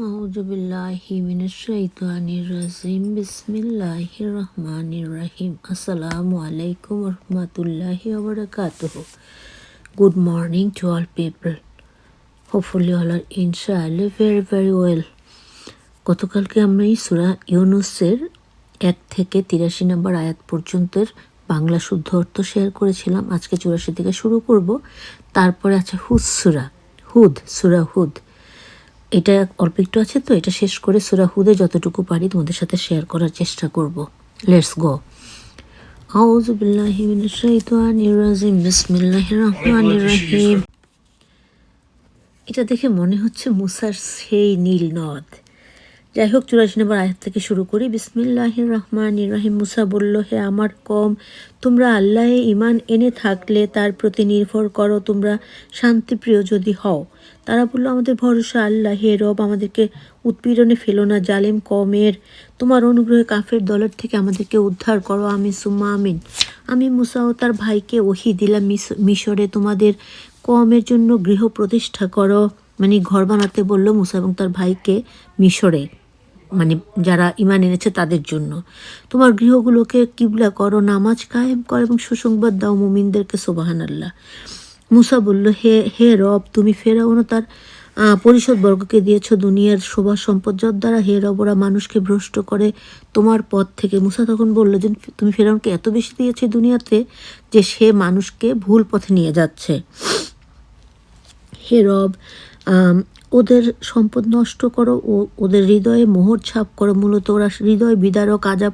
আউযুবিল্লাহি মিনাশ শাইতানির রাজিম বিসমিল্লাহির রহমানির রহিম আসসালামু আলাইকুম ওয়া রাহমাতুল্লাহি ওয়া বারাকাতুহু Good morning to all people. Hopefully all are inshallah very well. গতকালকে আমরা এই সূরা ইউনূসের 1 থেকে 83 নম্বর আয়াত পর্যন্তের বাংলা শুদ্ধ অর্থ শেয়ার করেছিলাম। আজকে 84 থেকে শুরু করব। তারপরে আছে সূরা হুদ। এটা অল্প একটু আছে, তো এটা শেষ করে সূরা হুদে যতটুকু পারি তোমাদের সাথে শেয়ার করার চেষ্টা করব। Let's go. আউযু বিল্লাহি মিনাশ শাইতানির রাজিম বিসমিল্লাহির রহমানির রহিম। এটা দেখে মনে হচ্ছে মুসার সেই নীল নদ। যাই হোক, 84 নম্বর আয়াত থেকে শুরু করি। বিসমিল্লাহির রহমানির রহিম। মুসা বলল, হে আমার কওম, তোমরা আল্লাহে ঈমান এনে থাকলে তার প্রতি নির্ভর করো, তোমরা শান্তিপ্রিয় যদি হও। তারা বলল, আমাদের ভরসা আল্লাহ, হে রব, আমাদেরকে উৎপীড়নে ফেলো না জালিম কওমের, তোমার অনুগ্রহে কাফের দলের থেকে আমাদেরকে উদ্ধার করো। আমিন সুম্মা আমিন। আমি মুসা ও তার ভাইকে ওহী দিলাম, মিশরে তোমাদের কওমের জন্য গৃহ প্রতিষ্ঠা করো। মানে ঘর বানাতে বলল মুসা এবং তার ভাইকে মিশরে, মানে যারা ঈমান এনেছে তাদের জন্য। তোমার গৃহগুলোকে কিবলা করো, নামাজ কায়েম করো এবং সুসংবাদ দাও মুমিনদেরকে। সুবহানাল্লাহ। মুসা বলল, হে রব, তুমি ফেরাউন ও তার পরিষদবর্গকে দিয়েছ দুনিয়ার শোভা সম্পদ, যার দ্বারা হে রব ওরা মানুষকে ভ্রষ্ট করে তোমার পথ থেকে। মুসা তখন বলল যে তুমি ফেরাউনকে এত বেশি দিয়েছে দুনিয়াতে যে সে মানুষকে ভুল পথে নিয়ে যাচ্ছে। হে রব, ওদের সম্পদ নষ্ট করো ও ওদের হৃদয়ে মোহর ছাপ করো। মূলত ওরা হৃদয় বিদারক আযাব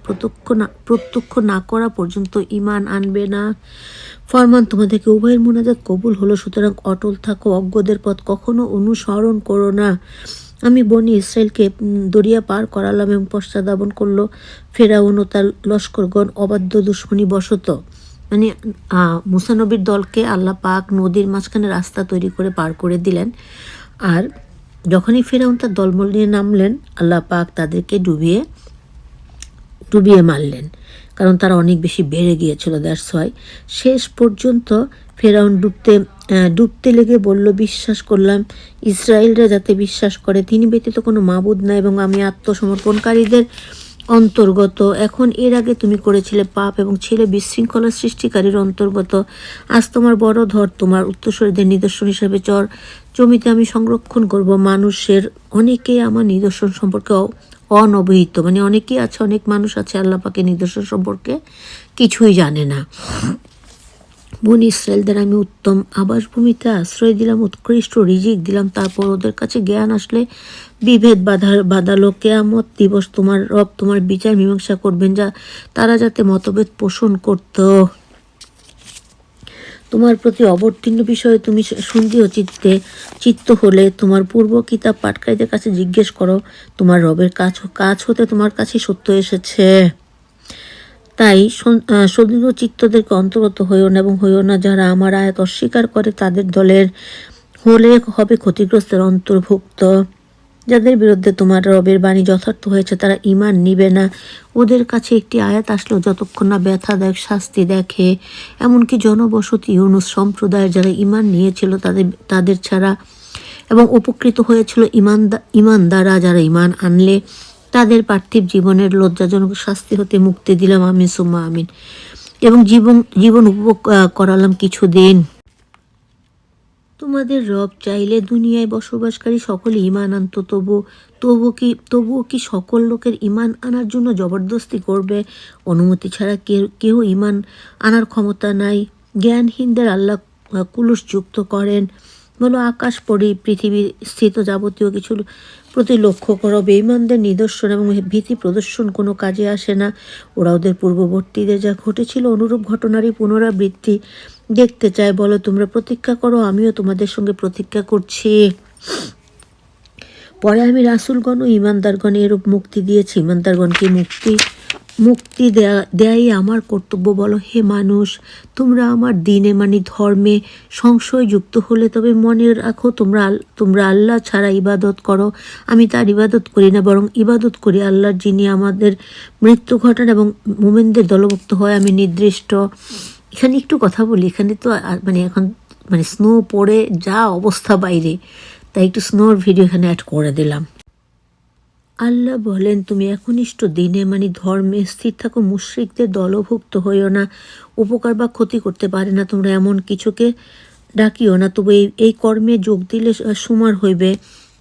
প্রত্যক্ষ না করা পর্যন্ত ঈমান আনবে না। ফরমান, তোমাদেরকে উভয়ের মুনাজাত কবুল হলো, সুতরাং অটল থাকো, অজ্ঞদের পথ কখনো অনুসরণ করো না। আমি বনি ইসরায়েলকে দরিয়া পার করালাম এবং পশ্চাদাবন করলো ফেরাউন ও তার লস্করগণ অবাধ্য দুশ্মনী বশত। মানে মুসা নবীর দলকে আল্লাহ পাক নদীর মাঝখানে রাস্তা তৈরি করে পার করে দিলেন। আর যখনই ফেরাউন তার দলবল নিয়ে নামলেন, আল্লাহ পাক তাদেরকে ডুবিয়ে মারলেন, কারণ তারা অনেক বেশি বেড়ে গিয়েছিল। দ্যাটস ওয়াই শেষ পর্যন্ত ফেরাউন ডুবতে লেগে বলল, বিশ্বাস করলাম ইসরায়েলরা যাতে বিশ্বাস করে তিনি ব্যতীত কোনো মাবুদ নাই এবং আমি আত্মসমর্পণকারীদের অন্তর্গত। এখন এর আগে তুমি করেছিলে পাপ এবং ছেলে বিশৃঙ্খলা সৃষ্টিকারীর অন্তর্গত। আজ তোমার বড় ধর, তোমার উত্তরসূরিদের নিদর্শন হিসাবে জমিতে আমি সংরক্ষণ করব। মানুষের অনেকেই আমার নিদর্শন সম্পর্কে অনবহিত, মানে অনেকেই আছে, অনেক মানুষ আছে আল্লাহ পাকের নিদর্শন সম্পর্কে কিছুই জানে না। বনি ইসরায়েলদের আমি উত্তম আবাসভূমিতে আশ্রয় দিলাম, উৎকৃষ্ট রিজিক দিলাম, তারপর ওদের কাছে জ্ঞান আসলে বিভেদ বাঁধালো। কেয়ামত দিবস তোমার রব তোমার বিচার মীমাংসা করবেন, যা তারা যাতে মতভেদ পোষণ করত। তোমার প্রতি অবতীর্ণ বিষয়ে তুমি সন্দেহ চিত্ত হলে তোমার পূর্ব কিতাব পাঠকারীদের কাছে জিজ্ঞেস করো, তোমার রবের কাছ হতে তোমার কাছে সত্য এসেছে। তাই সদৃঢ় চিত্তদেরকে অন্তর্গত হইও না এবং হইও না যারা আমার আয়াত অস্বীকার করে, তাদের দলের হবে ক্ষতিগ্রস্তের অন্তর্ভুক্ত। যাদের বিরুদ্ধে তোমার রবের বাণী যথার্থ হয়েছে তারা ঈমান নিবে না। ওদের কাছে একটি আয়াত আসলেও যতক্ষণ না ব্যথাদায়ক শাস্তি দেখে। এমনকি জনবসতি ইউনুস সম্প্রদায়ের যারা ঈমান নিয়েছিল তাদের ছাড়া এবং উপকৃত হয়েছিল ঈমানদাররা, যারা ঈমান আনলে তাদের পার্থিব জীবনের লজ্জাজনক শাস্তি হতে মুক্তি দিলাম। আমিন সুম্মা আমিন। এবং জীবন উপভোগ করালাম কিছুদিন। তোমাদের রব চাইলে দুনিয়ায় বসবাসকারী সকলে ঈমান আনত, তবুও কি সকল লোকের ঈমান আনার জন্য জবরদস্তি করবে? অনুমতি ছাড়া কেউ ঈমান আনার ক্ষমতা নাই। জ্ঞানহীনদের আল্লাহ কুলুষযুক্ত করেন। বলো, আকাশ পৃথিবী স্থিত যাবতীয় কিছুর প্রতি লক্ষ্য করো। বেঈমানদের নিদর্শন এবং ভীতি প্রদর্শন কোনো কাজে আসে না। ওরা ওদের পূর্ববর্তীদের যা ঘটেছিল অনুরূপ ঘটনারই পুনরাবৃত্তি দেখতে চায়। বলো, তোমরা প্রতীক্ষা করো, আমিও তোমাদের সঙ্গে প্রতীক্ষা করছি। পরে আমি রাসূলগণ ও ঈমানদারগণ এরূপ মুক্তি দিয়েছি। ঈমানদারগণকে মুক্তি দেয়াই আমার কর্তব্য। বলো, হে মানুষ, তোমরা আমার দিনে মানে ধর্মে সংশয় যুক্ত হলে তবে মনে রাখো তোমরা আল্লাহ ছাড়া ইবাদত করো। আমি তার ইবাদত করি না, বরং ইবাদত করি আল্লাহর, যিনি আমাদের মৃত্যু ঘটান এবং মুমিনদের দলভুক্ত হয় আমি নির্দিষ্ট। এখানে একটু কথা বলি, এখানে তো মানে এখন স্নো পড়ে যা অবস্থা বাইরে, তাই একটু স্নোর ভিডিও এখানে অ্যাড করে দিলাম। আল্লাহ বলেন, তুমি একনিষ্ঠ দিনে মানে ধর্মে স্থির থাকো, মুশরিকদের দলভুক্ত হইও না, উপকার বা ক্ষতি করতে পারে না তোমরা এমন কিছুকে ডাকিও না, তবু এই কর্মে যোগ দিলে সুমার হইবে।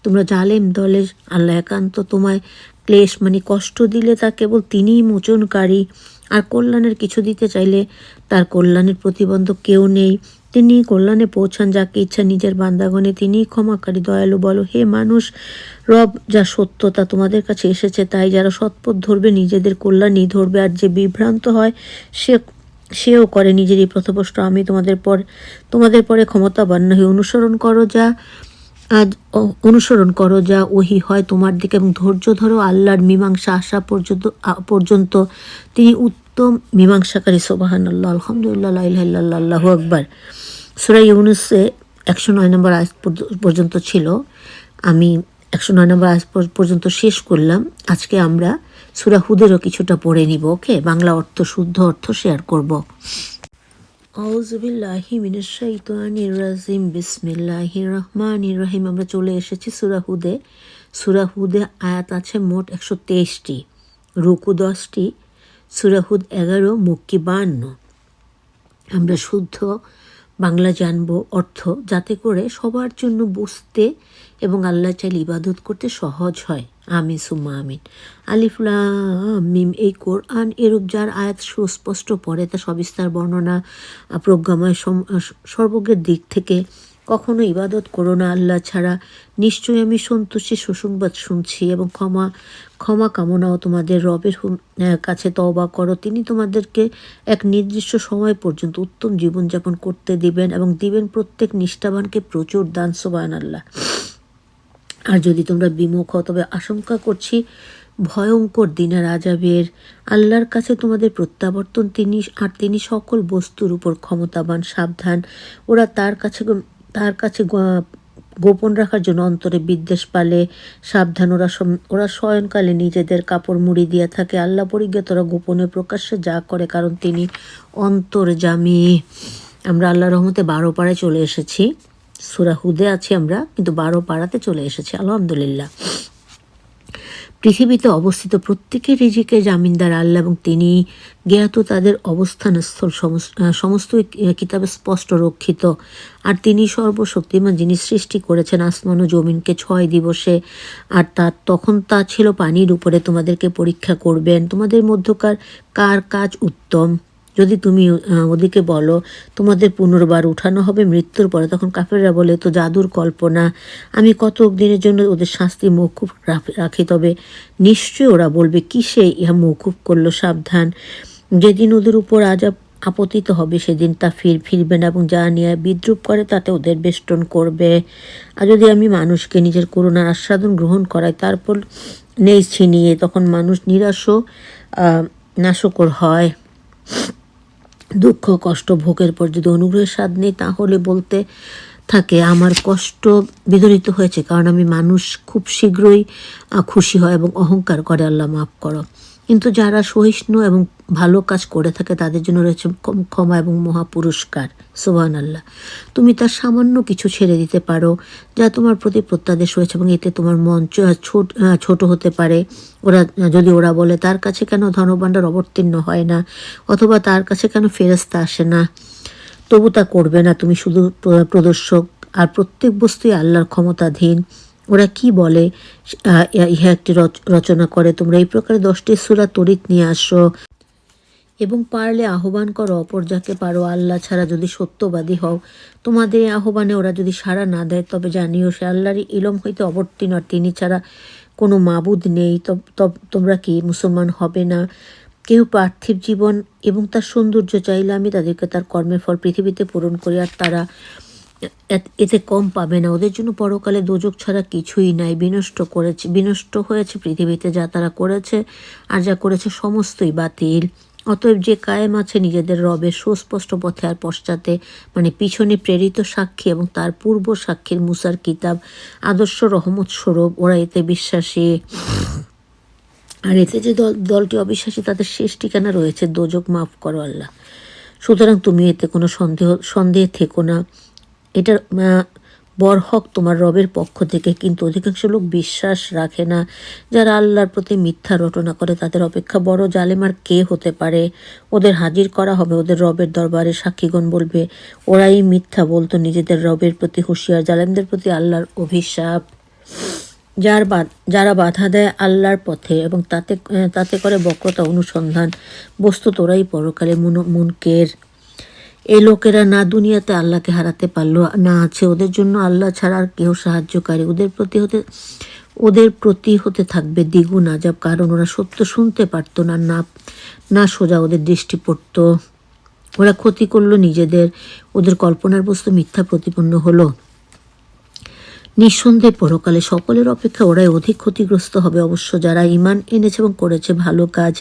তোমরা জালেম দলে আল্লাহ একান্ত তোমায় ক্লেশ মানে কষ্ট দিলে তা কেবল তিনিই মোচনকারী, আর কল্যাণের কিছু দিতে চাইলে তার কল্যাণের প্রতিবন্ধক কেউ নেই। তিনি কল্যাণে পৌঁছান যাকে ইচ্ছা নিজের বান্দাগণে, তিনিই ক্ষমাকারী দয়ালু। বলো হে মানুষ, রব যা সত্য তা তোমাদের কাছে এসেছে, তাই যারা সৎপথ ধরবে নিজেদের কল্যাণই ধরবে, আর যে বিভ্রান্ত হয় সেও করে নিজেরই পথভ্রষ্ট। আমি তোমাদের পরে ক্ষমতাবান নহি, অনুসরণ করো যা ওহি হয় তোমার দিকে, এবং ধৈর্য ধরো আল্লাহর মীমাংসা আসা পর্যন্ত তিনি উত্তম মীমাংসাকারী। সুবহানাল্লাহ, আলহামদুলিল্লাহ, লা ইলাহা ইল্লাল্লাহ, আল্লাহু আকবার। সূরা ইউনূসে 109 নম্বর আয়াত পর্যন্ত ছিল। আমি 109 নম্বর আয়াত পর্যন্ত শেষ করলাম। আজকে আমরা সূরা হুদেরও কিছুটা পড়ে নিব। ওকে, বাংলা অর্থ, শুদ্ধ অর্থ শেয়ার করব। আউযুবিল্লাহি মিনাশ শাইতানির রাজিম, বিসমিল্লাহির রহমানির রহিম। আমরা চলে এসেছি সূরা হুদে। সূরা হুদে আয়াত আছে মোট 123টি, রুকু 10টি, সূরা হুদ 11, মক্কি 52। আমরা শুদ্ধ বাংলা জানবো অর্থ, যাতে করে সবার জন্য বুঝতে এবং আল্লাহ চাইলে ইবাদত করতে সহজ হয়। আমিন সুম্মা আমিন। আলিফ লাম মিম। এই কোরআন এরূপ যার আয়াত সুস্পষ্ট পড়ে, তা সবিস্তার বর্ণনা প্রজ্ঞাময়, সর্বজ্ঞের দিক থেকে। কখনো ইবাদত করো না আল্লাহ ছাড়া, নিশ্চয়ই আমি সন্তুষ্টি সুসংবাদ শুনছি, এবং ক্ষমা কামনাও তোমাদের রবের কাছে তওবা করো। তিনি তোমাদেরকে এক নির্দিষ্ট সময় পর্যন্ত উত্তম জীবনযাপন করতে দিবেন, এবং দিবেন প্রত্যেক নিষ্ঠাবানকে প্রচুর দান। সুবহানাল্লাহ। আর যদি তোমরা বিমুখ হও, তবে আশঙ্কা করছি ভয়ঙ্কর দিনের আযাবের। আল্লাহর কাছে তোমাদের প্রত্যাবর্তন, তিনি সকল বস্তুর উপর ক্ষমতাবান। সাবধান, ওরা তার কাছে গোপন রাখার জন্য অন্তরে বিদ্বেষ পালে। সাবধান, ওরা শয়নকালে নিজেদের কাপড় মুড়ি দিয়ে থাকে। আল্লাহ পরিজ্ঞাত, ওরা গোপনে প্রকাশ্যে যা করে, কারণ তিনি অন্তর্যামী। আমরা আল্লাহর রহমতে 12 পাড়ায় চলে এসেছি। সূরা হুদে আছি আমরা, কিন্তু 12 পাড়াতে চলে এসেছি, আলহামদুলিল্লাহ। পৃথিবীতে অবস্থিত প্রত্যেকের রিজিকে জামিনদার আল্লাহ, এবং তিনি জ্ঞাত তাদের অবস্থানস্থল সমস্ত কিতাবে স্পষ্ট রক্ষিত। আর তিনি সর্বশক্তিমান, যিনি সৃষ্টি করেছেন আসমান ও জমিনকে 6 দিবসে, আর তখন তা ছিল পানির উপরে। তোমাদেরকে পরীক্ষা করবেন তোমাদের মধ্যকার কার কাজ উত্তম। যদি তুমি ওদিকে বলো তোমাদের পুনর্বার উঠানো হবে মৃত্যুর পরে, তখন কাফেররা বলে তো জাদুর কল্পনা, আমি কতক দিনের জন্য ওদের শাস্তি মওকুফ রাখি। তবে নিশ্চয়ই ওরা বলবে, কিসে ইহা মওকুফ করলো। সাবধান, যেদিন ওদের উপর আযাব আপতিত হবে, সেদিন তা ফিরবে না, এবং যা নিয়ে বিদ্রুপ করে তাতে ওদের বেষ্টন করবে। আর যদি আমি মানুষকে নিজের করুণার আস্বাদন গ্রহণ করাই, তারপর নেই ছিনিয়ে, তখন মানুষ নিরাশ নাশকর হয়। দুঃখ কষ্ট ভোগের পর যদি অনুগ্রহের স্বাদ নেই, তাহলে বলতে থাকে আমার কষ্ট বিদরিত হয়েছে, কারণ আমি মানুষ খুব শীঘ্রই খুশি হয় এবং অহংকার করে। আল্লাহ মাফ করো। কিন্তু যারা সহিষ্ণু এবং ভালো কাজ করে থাকে, তাদের জন্য রয়েছে ক্ষমা এবং মহা পুরস্কার। সুবহানাল্লাহ। তুমি তার সামান্য কিছু ছেড়ে দিতে পারো যা তোমার প্রতি প্রত্যাদেশ হয়েছে, এবং এতে তোমার মন ছোট হতে পারে। যদি ওরা বলে, তার কাছে কেন ধনভাণ্ডার অবতীর্ণ হয় না, অথবা তার কাছে কেন ফেরেশতা আসে না, তবু তা করবে না। তুমি শুধু প্রদর্শক, আর প্রত্যেক বস্তুই আল্লাহর ক্ষমতাধীন। ওরা কি বলে, ইহা একটি রচনা করে। তোমরা এই প্রকারে 10টি সূরা তরিত নিয়ে আসো, এবং পারলে আহ্বান করো অপর যাকে পারো আল্লাহ ছাড়া, যদি সত্যবাদী হও। তোমাদের আহ্বানে ওরা যদি সাড়া না দেয়, তবে জানিও সে আল্লাহরই ইলম হইতে অবতীর্ণ, আর তিনি ছাড়া কোনো মাবুদ নেই। তোমরা কি মুসলমান হবে না? কেউ পার্থিব জীবন এবং তার সৌন্দর্য চাইলে, আমি তাদেরকে তার কর্মের ফল পৃথিবীতে পূরণ করি, আর তারা এতে কম পাবে না। ওদের জন্য পরকালে দোজক ছাড়া কিছুই নাই। বিনষ্ট হয়েছে পৃথিবীতে যা তারা করেছে, আর যা করেছে সমস্তই বাতিল। অতএব যে কায়েম আছে নিজেদের রবের সুস্পষ্ট পথে, আর পশ্চাতে মানে পিছনে প্রেরিত সাক্ষী এবং তার পূর্ব সাক্ষীর মুসার কিতাব আদর্শ রহমত স্বরূপ, ওরা এতে বিশ্বাসী। আর এতে যে দলটি অবিশ্বাসী, তাদের শেষ ঠিকানা রয়েছে দোজক। মাফ করো আল্লাহ। সুতরাং তুমি এতে কোনো সন্দেহে থেকো না। এটার বরহক তোমার রবের পক্ষ থেকে, কিন্তু অধিকাংশ লোক বিশ্বাস রাখে না। যারা আল্লাহর প্রতি মিথ্যা রটনা করে তাদের অপেক্ষা বড় জালেম আর কে হতে পারে। ওদের হাজির করা হবে ওদের রবের দরবারে, সাক্ষীগণ বলবে ওরাই মিথ্যা বলতো নিজেদের রবের প্রতি। হুঁশিয়ার জালেমদের প্রতি আল্লাহর অভিশাপ। যারা বাধা দেয় আল্লাহর পথে এবং তাতে করে বক্রতা অনুসন্ধান, বস্তুত ওরাই পরকালে মুনকের। এই লোকেরা না দুনিয়াতে আল্লাহকে হারাতে পারলো, না আছে ওদের জন্য আল্লাহ ছাড়া আর কেউ সাহায্যকারী। ওদের প্রতি হতে থাকবে দ্বিগুণ আযাব, কারণ ওরা সত্য শুনতে পারত না, না সোজা ওদের দৃষ্টি পড়ত। ওরা ক্ষতি করলো নিজেদের, ওদের কল্পনার বস্তু মিথ্যা প্রতিপন্ন হলো। নিঃসন্দেহে পরকালে সকলের অপেক্ষা ওরাই অধিক ক্ষতিগ্রস্ত হবে। অবশ্য যারা ঈমান এনেছে এবং করেছে ভালো কাজ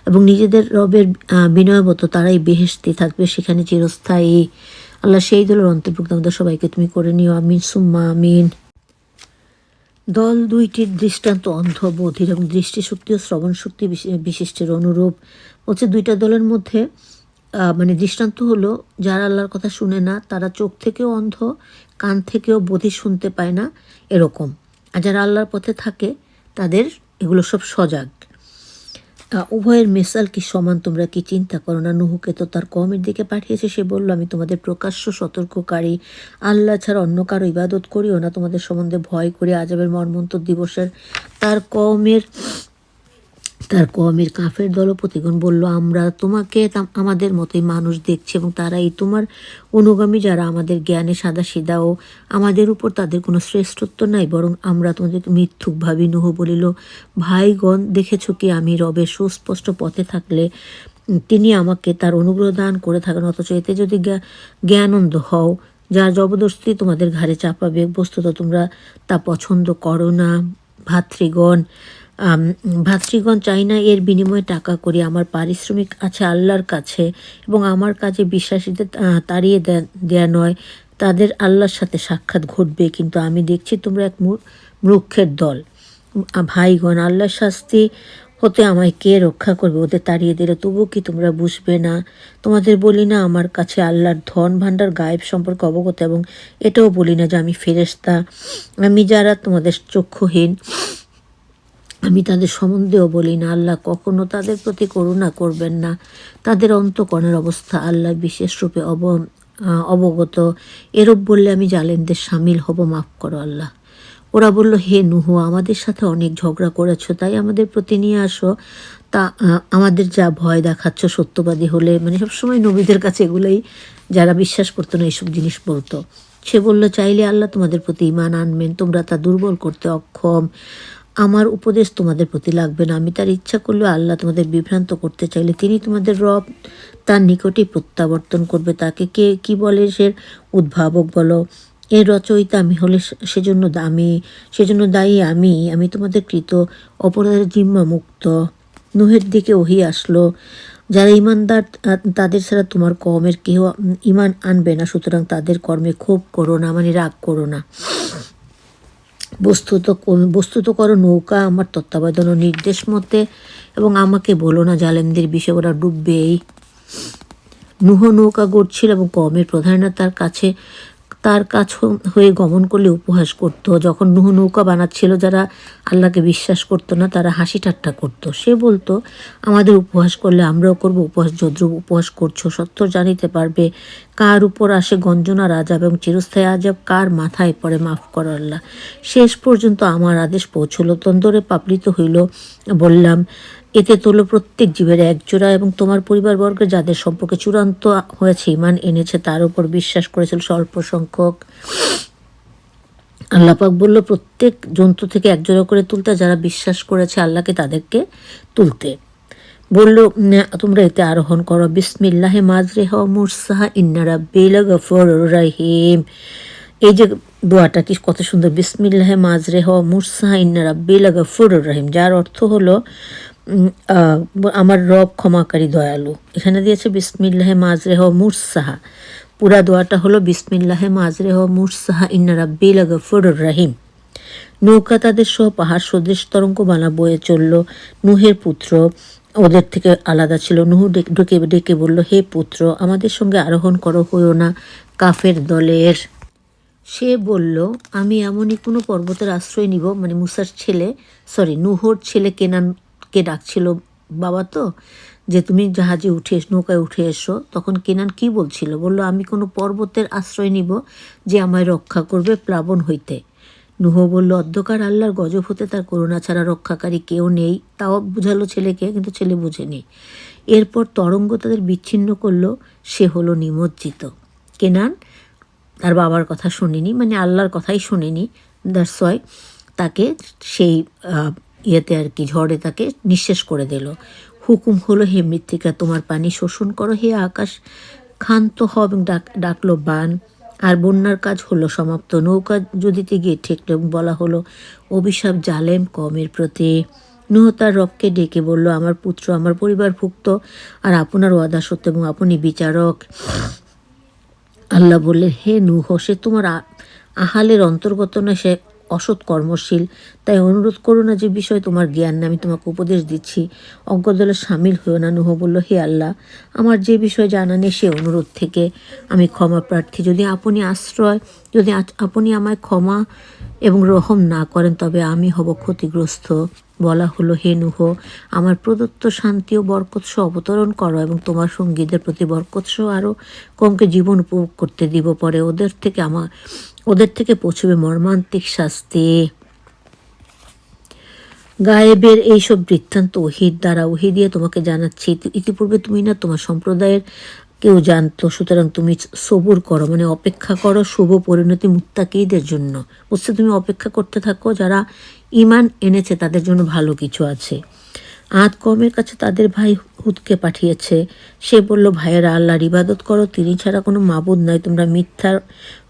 এবং নিজেদের রবের বিনয়বত, তারাই বেহেশতে থাকবে, সেখানে চিরস্থায়ী। আল্লাহ সেই দলের অন্তর্ভুক্ত আমাদের সবাইকে তুমি করে নিও, আমিন সুম্মা আমিন। দল দুইটির দৃষ্টান্ত অন্ধ, বধির এবং দৃষ্টিশক্তি ও শ্রবণ শক্তি বিশিষ্টের অনুরূপ। হচ্ছে দুইটা দলের মধ্যে দৃষ্টান্ত হলো, যারা আল্লাহর কথা শুনে না তারা চোখ থেকেও অন্ধ, কান থেকেও বধির, শুনতে পায় না এরকম। আর যারা আল্লাহর পথে থাকে তাদের এগুলো সব সজাগ। উভয়ের মেসাল কি সমান, তোমরা কি চিন্তা করো না? নুহুকে তো তার কওমের দিকে পাঠিয়েছে, সে বলল আমি তোমাদের প্রকাশ্য সতর্ককারী, আল্লাহ ছাড়া অন্য কারো ইবাদত করিও না, তোমাদের সম্বন্ধে ভয় করি আযাবের মর্মন্তুদ দিবসের। তার কওমের কাফের দলপতিগণ বলল আমরা তোমাকে আমাদের মতোই মানুষ দেখছি এবং তারাই তোমার অনুগামী, যারা আমাদের জ্ঞানে সাদাসিধা ও আমাদের উপর তাদের কোনো শ্রেষ্ঠত্ব নাই, বরং আমরা তোমাদেরকে মিথ্যুক ভাবি। নুহ বলিল, ভাইগণ দেখেছ কি আমি রবের সুস্পষ্ট পথে থাকলে তিনি আমাকে তার অনুগ্রহ দান করে থাকেন, অথচ এতে যদি জ্ঞানন্দ হও যা জবরদস্তি তোমাদের ঘাড়ে চাপাবে, বস্তুত তোমরা তা পছন্দ করো না। ভাতৃগণ চাই না এর বিনিময়ে টাকা করি, আমার পারিশ্রমিক আছে আল্লাহর কাছে এবং আমার কাজে বিশ্বাসীদের তাড়িয়ে দেয়া নয়, তাদের আল্লাহর সাথে সাক্ষাৎ ঘটবে। কিন্তু আমি দেখছি তোমরা এক মূর্খের দল। ভাইগণ, আল্লাহর শাস্তি হতে আমায় কে রক্ষা করবে? ওদের তাড়িয়ে দিলে তবুও কি তোমরা বুঝবে না? তোমাদের বলি না আমার কাছে আল্লাহর ধন ভাণ্ডার গায়েব সম্পর্কে অবগত, এবং এটাও বলি না যে আমি ফেরেশতা। আমি যারা তোমাদের চক্ষুহীন আমি তাদের সম্বন্ধেও বলি না, আল্লাহ কখনো তাদের প্রতি করুণা করবেন না। তাদের অন্তঃকরণের অবস্থা আল্লাহ বিশেষ রূপে অবগত। এরূপ বললে আমি জালেমদের সামিল হব, মাফ করো আল্লাহ। ওরা বলল, হে নুহ, আমাদের সাথে অনেক ঝগড়া করেছ, তাই আমাদের প্রতি নিয়ে আসো, তা আমাদের যা ভয় দেখাচ্ছ সত্যবাদী হলে। সবসময় নবীদের কাছে এগুলোই, যারা বিশ্বাস করতো না এইসব জিনিস বলতো। সে বলল, চাইলে আল্লাহ তোমাদের প্রতি ঈমান আনবেন, তোমরা তা দুর্বল করতে অক্ষম। আমার উপদেশ তোমাদের প্রতি লাগবে না, আমি তার ইচ্ছা করলেও আল্লাহ তোমাদের বিভ্রান্ত করতে চাইলে তিনি তোমাদের রব তার নিকটেই প্রত্যাবর্তন করবে। তাকে কে কি বলে সে উদ্ভাবক বলো, এর রচয়িতা আমি হলে সেজন্য দায়ী আমি তোমাদের কৃত অপরাধের জিম্মা মুক্ত। নুহের দিকে ওহী আসলো, যারা ঈমানদার তাদের ছাড়া তোমার কওমের কেউ ঈমান আনবে না, সুতরাং তাদের কর্মে ক্ষোভ করো না, রাগ করো না। বস্তুত করো নৌকা আমার তত্ত্বাবধান ও নির্দেশ মতে, এবং আমাকে বলো না জালেমদের বিষয়ে, ওরা ডুববেই। নুহ নৌকা গড়ছিল এবং কওমের প্রধানরা তার কাছ হয়ে গমন করলে উপহাস করত। যখন নুহ নৌকা বানাচ্ছিল, যারা আল্লাহকে বিশ্বাস করতো না তারা হাসি ঠাট্টা করতো। সে বলতো, আমাদের উপহাস করলে আমরাও করব উপহাস, যদ্রূপ উপহাস করছো। সত্য জানিতে পারবে কার উপর আসে গঞ্জনার আযাব এবং চিরস্থায়ী আযাব কার মাথায় পড়ে, মাফ করো আল্লাহ। শেষ পর্যন্ত আমার আদেশ পৌঁছল, তন্দরে পাপড়িত হইল। বললাম, এতে তোলো প্রত্যেক জীবের একজোড়া, এবং তোমার পরিবারবর্গ যাদের সম্পর্কে চূড়ান্ত হয়েছে ঈমান এনেছে তার উপর বিশ্বাস করেছিল স্বল্প সংখ্যক। আল্লাহ পাক বলল, প্রত্যেক জন্তু থেকে একজোড়া করে তুলতে, যারা বিশ্বাস করেছে আল্লাহকে তাদেরকে তুলতে। বলল, তোমরা এতে আরোহণ করো, বিসমিল্লাহে মাজরেহা ওয়া মুরসাহা ইন্না রাব্বি লাগাফুরুর রহিম। এই যে দোয়াটা কি কত সুন্দর, বিসমিল্লাহে মাজরেহা ওয়া মুরসাহা ইন্না রাব্বি লাগাফুরুর রহিম, যার অর্থ হলো আমার রব ক্ষমাকারী দয়ালু। এখানে দিয়েছে বিসমিল্লাহে মাজরেহা ওয়া মুরসাহা, পুরা দোয়াটা হলো বিসমিল্লাহে মাজরেহা ওয়া মুরসাহা ইন্না রাব্বি লাগাফুরুর রহিম। নৌকা তাদের সহ পাহাড় সদৃশ তরঙ্গ বানা বয়ে চলল। নুহের পুত্র ওদের থেকে আলাদা ছিল। নুহ ডেকে বলল, হে পুত্র, আমাদের সঙ্গে আরোহণ করো, হইও না কাফের দলের। সে বলল, আমি এমনই কোনো পর্বতের আশ্রয় নিব, মানে মুসার ছেলে, নুহর ছেলে কেনানকে ডাকছিল বাবা, তো যে তুমি জাহাজে নৌকায় উঠে এসো। তখন কেনান কি বলছিল? বলল, আমি কোনো পর্বতের আশ্রয় নিব যে আমায় রক্ষা করবে প্লাবন হইতে। নুহ বলল, অধ্যকার আল্লাহর গজব হতে তার করুণা ছাড়া রক্ষাকারী কেউ নেই। তাও বুঝালো ছেলেকে, কিন্তু ছেলে বুঝেনি। এরপর তরঙ্গ তাদের বিচ্ছিন্ন করলো, সে হলো নিমজ্জিত। কেনান তার বাবার কথা শুনিনি, মানে আল্লাহর কথাই শুনিনি, দ্যাটস ওয়াই তাকে সেই ইয়েতে আর কি, ঝড়ে তাকে নিঃশেষ করে দিল। হুকুম হলো, হে মৃত্তিকা তোমার পানি শোষণ করো, হে আকাশ ক্ষান্ত হও, এবং ডাকলো বান। আর বন্যার কাজ হলো সমাপ্ত। নৌকা যদিতে গিয়ে ঠেকল এবং বলা হলো, অভিশাপ জালেম কমের প্রতি। নুহ তার রবকে ডেকে বলল, আমার পুত্র আমার পরিবারভুক্ত, আর আপনার ওয়াদা সত্য এবং আপনি বিচারক। আল্লাহ বললেন, হে নূহ, সে তোমার আহালের অন্তর্গত নয়, সে অসৎ কর্মশীল। তাই অনুরোধ করো না যে বিষয় তোমার জ্ঞান না, আমি তোমাকে উপদেশ দিচ্ছি, অজ্ঞ দলে সামিল হয়েও না। নূহ বলল, হে আল্লাহ, আমার যে বিষয় জানা নেই সে অনুরোধ থেকে আমি ক্ষমা প্রার্থী। যদি আপনি আমায় ক্ষমা এবং রহম না করেন তবে আমি হব ক্ষতিগ্রস্ত। বলা হলো, হে নূহ, আমার প্রদত্ত শান্তি ও বরকৎসহ অবতরণ করো এবং তোমার সঙ্গীদের প্রতি বরকৎসহ আরও কমকে জীবন উপভোগ করতে দিব। পরে ওদের থেকে পৌঁছবে মর্মান্তিক শাস্তি। গায়েবের এইসব বৃত্তান্ত ওহী দিয়ে তোমাকে জানাচ্ছি। ইতিপূর্বে তুমি না তোমার সম্প্রদায়ের কেউ জানতো, সুতরাং তুমি সবুর করো, মানে অপেক্ষা করো শুভ পরিণতি মুত্তাকীদের জন্য। বুঝতে, তুমি অপেক্ষা করতে থাকো, যারা ঈমান এনেছে তাদের জন্য ভালো কিছু আছে। আদ কওমের কাছে তাদের ভাই হুদকে পাঠিয়েছে। সে বলল, ভাইয়েরা, আল্লাহর ইবাদত করো, তিনি ছাড়া কোনো মাবুদ নাই, তোমরা মিথ্যার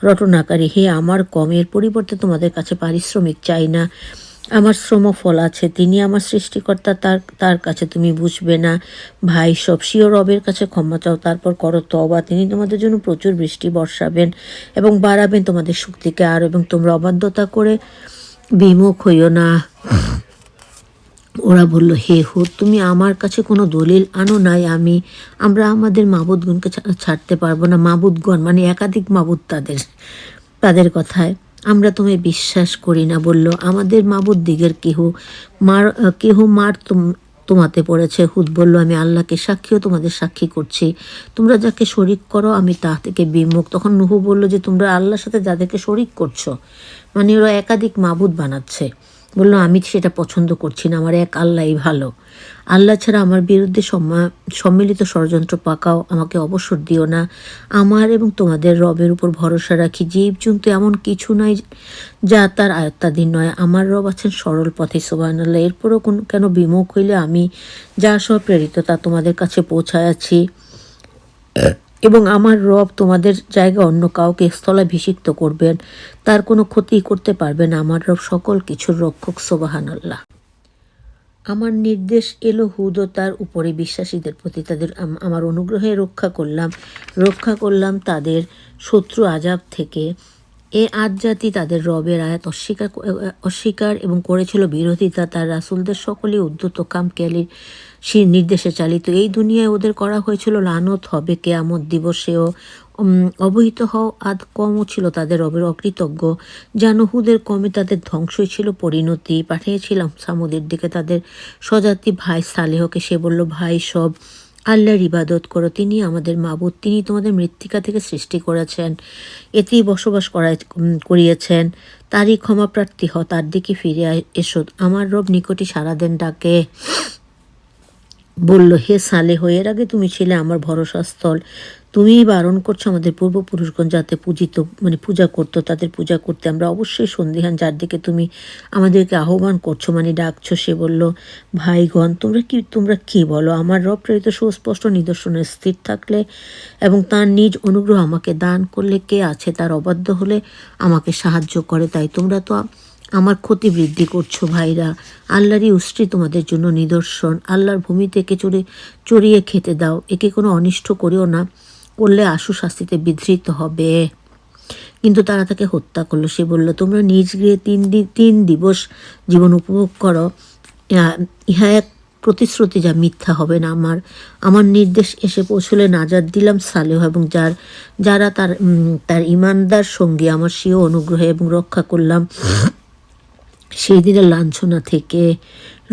রটনাকারী। হে আমার কমের পরিবর্তে তোমাদের কাছে পারিশ্রমিক চাই না, আমার শ্রমফল আছে, তিনি আমার সৃষ্টিকর্তা, তার কাছে তুমি বুঝবে না। ভাই সব, স্বীয় রবের কাছে ক্ষমা চাও, তারপর করো তওবা, তিনি তোমাদের জন্য প্রচুর বৃষ্টি বর্ষাবেন এবং বাড়াবেন তোমাদের শক্তিকে আর, এবং তোমরা অবাধ্যতা করে বিমুখ হইও না। ওরা বলল, হে হুদ, তুমি আমার কাছে কোনো দলিল আনো নাই, আমরা আমাদের মাবুদগণকে ছাড়তে পারবো না। মাবুদগণ মানে একাধিক মাবুদ, তাদের কথায় আমরা তোমায় বিশ্বাস করি না। বলল, আমাদের মাবুদ দিগের কেহ মার তোমাতে পড়েছে। হুদ বলল, আমি আল্লাহকে সাক্ষীও তোমাদের সাক্ষী করছি, তোমরা যাকে শরিক করো আমি তা থেকে বিমুখ। তখন নুহ বলল যে, তোমরা আল্লাহর সাথে যাদেরকে শরিক করছো, মানে ওরা একাধিক মাবুদ বানাচ্ছে। বলল, আমি সেটা পছন্দ করছি না, আমার এক আল্লাহই ভালো। আল্লাহ ছাড়া আমার বিরুদ্ধে সম্মিলিত ষড়যন্ত্র পাকাও, আমাকে অবসর দিও না। আমার এবং তোমাদের রবের উপর ভরসা রাখি, জীবজন্তু এমন কিছু নাই যা তার আয়ত্তাধীন নয়। আমার রব আছেন সরল পথে, সুবহানাল্লাহ। এরপরও কেন বিমুখ হইলে আমি যা সব প্রেরিত তা তোমাদের কাছে পৌঁছায়াছি, এবং আমার রব তোমাদের জায়গায় অন্য কাউকে স্থলাভিষিক্ত করবেন, তার কোনো ক্ষতি করতে পারবে না। আমার রব সকল কিছুর রক্ষক, সুবহানাল্লাহ। আমার নির্দেশ এলো হুদ ও তার উপরে বিশ্বাসীদের প্রতি, তাদের আমার অনুগ্রহে রক্ষা করলাম তাদের শত্রু আজাব থেকে। এ আদ জাতি তাদের রবের আয়াত অস্বীকার এবং করেছিল বিরোধিতা। তার রাসূলদের সকলেই উদ্ধত কামকেয়ালির নির্দেশে চালিত। এই দুনিয়ায় ওদের করা হয়েছিল লানত, হবে কেয়ামত দিবসেও। অবহিত হও, আদ কমও ছিল তাদের রবের অকৃতজ্ঞ। জানো, হুদের কমে তাদের ধ্বংসই ছিল পরিণতি। পাঠিয়েছিলাম সামুদের দিকে তাদের স্বজাতি ভাই সালেহকে। সে বলল, ভাই সব, আল্লাহর ইবাদত করো, তিনি আমাদের মাবুদ, তিনি তোমাদের মৃত্তিকা থেকে সৃষ্টি করেছেন, এতেই বসবাস করিয়েছেন, তারই ক্ষমাপ্রার্থী হও, তার দিকে ফিরে এসো, আমার রব নিকটই সারা দেন ডাকে। বলল, হে সালেহ, এর আগে তুমি ছিলে আমার ভরসাস্থল, তুমিই বারণ করছো আমাদের পূর্বপুরুষগণ যাতে পূজা করতো, তাদের পূজা করতে আমরা অবশ্যই সন্দিহান, যার দিকে তুমি আমাদেরকে আহ্বান করছো, মানে ডাকছো। সে বলল, ভাইগণ, তোমরা কি বলো? আমার রব প্রেরিত সুস্পষ্ট নিদর্শনে স্থির থাকলে এবং তার নিজ অনুগ্রহ আমাকে দান করলে কে আছে তার অবাধ্য হলে আমাকে সাহায্য করে? তাই তোমরা তো আমার ক্ষতি বৃদ্ধি করছো। ভাইরা, আল্লাহরই উষ্ট্রি তোমাদের জন্য নিদর্শন। আল্লাহর ভূমি থেকে চড়িয়ে খেতে দাও, একে কোনো অনিষ্ট করিও না, করলে আশু শাস্তিতে বিধৃত হবে। কিন্তু তারা তাকে হত্যা করলো। সে বলল, তোমরা নিজ গৃহে 3 দিবস জীবন উপভোগ করো, ইহা এক প্রতিশ্রুতি যা মিথ্যা হবে না। আমার নির্দেশ এসে পৌঁছলে নাজাত দিলাম সালেহ এবং যারা তার ইমানদার সঙ্গী আমার স্বীয় অনুগ্রহে এবং রক্ষা করলাম সেই দিনের লাঞ্ছনা থেকে।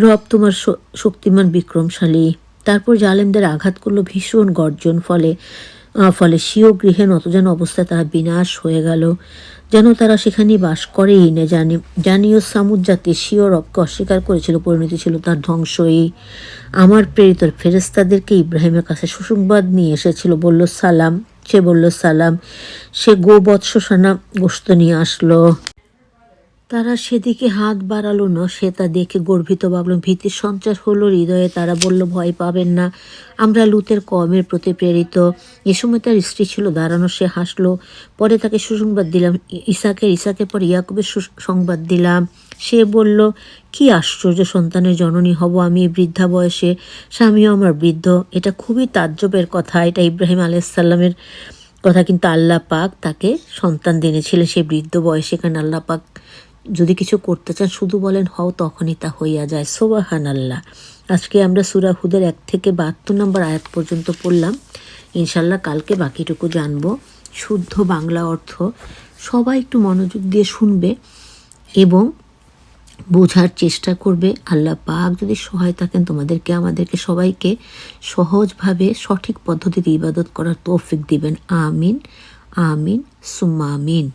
রব তোমার শক্তিমান বিক্রমশালী। তারপর জালেমদের আঘাত করলো ভীষণ গর্জন, ফলে স্বীয় গৃহে নত যেন অবস্থায় তারা বিনাশ হয়ে গেল, যেন তারা সেখানেই বাস করেই না। জানিও সামুদ জাতি স্বীয় রবকে অস্বীকার করেছিল, পরিণতি ছিল তার ধ্বংসই। আমার প্রেরিত ফেরেস্তাদেরকে ইব্রাহিমের কাছে সুসংবাদ নিয়ে এসেছিল, সে বলল সালাম। সে গোবৎসসানা গোশত নিয়ে আসলো। তারা সেদিকে হাত বাড়ালো না, সে তা দেখে গর্বিত ভাবল। ভীতির সঞ্চার হলো হৃদয়ে। তারা বলল, ভয় পাবেন না, আমরা লুতের কওমের প্রতি প্রেরিত। এ সময় তার স্ত্রী ছিল দাঁড়ানো, সে হাসলো। পরে তাকে সুসংবাদ দিলাম ইসাকের পর ইয়াকুবের সংবাদ দিলাম। সে বলল, কি আশ্চর্য, সন্তানের জননী হব আমি বৃদ্ধা বয়সে, স্বামীও আমার বৃদ্ধ। এটা খুবই তাজ্জবের কথা। এটা ইব্রাহিম আলাইসাল্লামের কথা, কিন্তু আল্লাহ পাক তাকে সন্তান দিয়েছিলেন সেই বৃদ্ধ বয়সে। এখানে আল্লাহ পাক যদি কিছু করতে চান শুধু বলেন হও, তখনই তা হইয়া যায়। সুবহানাল্লাহ। আজকে আমরা সূরা হুদের 1 থেকে 72 নম্বর আয়াত পর্যন্ত পড়লাম। ইনশাল্লাহ কালকে বাকিটুকু জানবো। শুদ্ধ বাংলা অর্থ সবাই একটু মনোযোগ দিয়ে শুনবে এবং বোঝার চেষ্টা করবে। আল্লাহ পাক যদি সহায় থাকেন আমাদেরকে সবাইকে সহজভাবে সঠিক পদ্ধতিতে ইবাদত করার তৌফিক দিবেন। আমিন আমিন সুম্মা আমিন।